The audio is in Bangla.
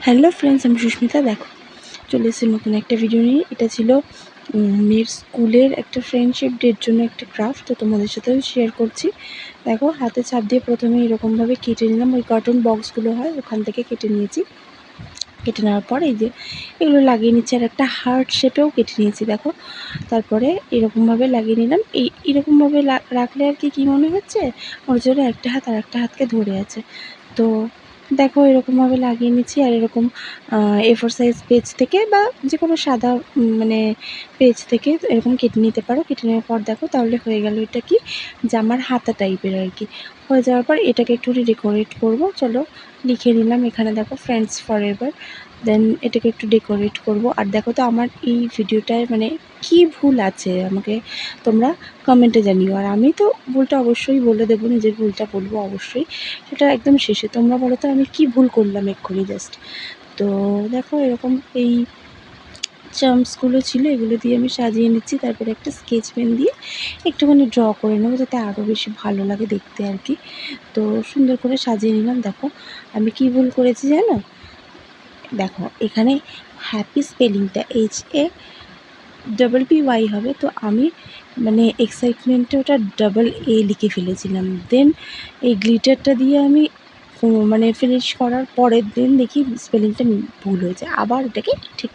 হ্যালো ফ্রেন্ডস, আমি সুস্মিতা। দেখো চলে এসেছি নতুন একটা ভিডিও নিয়ে। এটা ছিল মেয়ের স্কুলের একটা ফ্রেন্ডশিপ ডের জন্য একটা ক্রাফট, তো তোমাদের সাথেও শেয়ার করছি। দেখো হাতে ছাপ দিয়ে প্রথমে এরকমভাবে কেটে নিলাম, ওই কার্টুন বক্সগুলো হয় ওখান থেকে কেটে নিয়েছি। কেটে নেওয়ার পর এই যে এগুলো লাগিয়ে নিচ্ছি, আর একটা হার্ট শেপেও কেটে নিয়েছি। দেখো তারপরে এরকমভাবে লাগিয়ে নিলাম। এরকমভাবে রাখলে আর কি মনে হচ্ছে ওর জন্য একটা হাত আর একটা হাতকে ধরে আছে। তো দেখো এরকমভাবে লাগিয়ে নিচ্ছি। আর এরকম A4 সাইজ পেজ থেকে বা যে কোনো সাদা মানে পেজ থেকে এরকম কেটে নিতে পারো। কেটে নেওয়ার পর দেখো তাহলে হয়ে গেল এটা কি জামার হাতা টাইপের আর কি। হয়ে যাওয়ার পর এটাকে একটু ডেকোরেট করব। চলো লিখে নিলাম এখানে, দেখো ফ্রেন্ডস ফরএভার। দেন এটাকে একটু ডেকোরেট করব। আর দেখো তো আমার এই ভিডিওটায় মানে কি ভুল আছে আমাকে তোমরা কমেন্টে জানিও। আর আমি তো ভুলটা অবশ্যই বলে দেবো, নিজের ভুলটা বলবো অবশ্যই, সেটা একদম শেষে। তোমরা বলো তো আমি কি ভুল করলাম এক্ষুনি জাস্ট। তো দেখো এরকম এই চাম্পসগুলো ছিল, এগুলো দিয়ে আমি সাজিয়ে নিচ্ছি। তারপরে একটা স্কেচ পেন দিয়ে একটুখানি ড্র করে নেবো যাতে আরও বেশি ভালো লাগে দেখতে আর কি। তো সুন্দর করে সাজিয়ে নিলাম। দেখো আমি কি ভুল করেছি জানো? দেখো এখানে হ্যাপি স্পেলিংটা HAPPY হবে, তো আমি মানে এক্সাইটমেন্টে ওটা AA লিখে ফেলেছিলাম। দেন এই গ্লিটারটা দিয়ে আমি মানে ফিনিশ করার পরের দিন দেখি স্পেলিংটা ভুল হয়েছে, আবার এটাকে ঠিক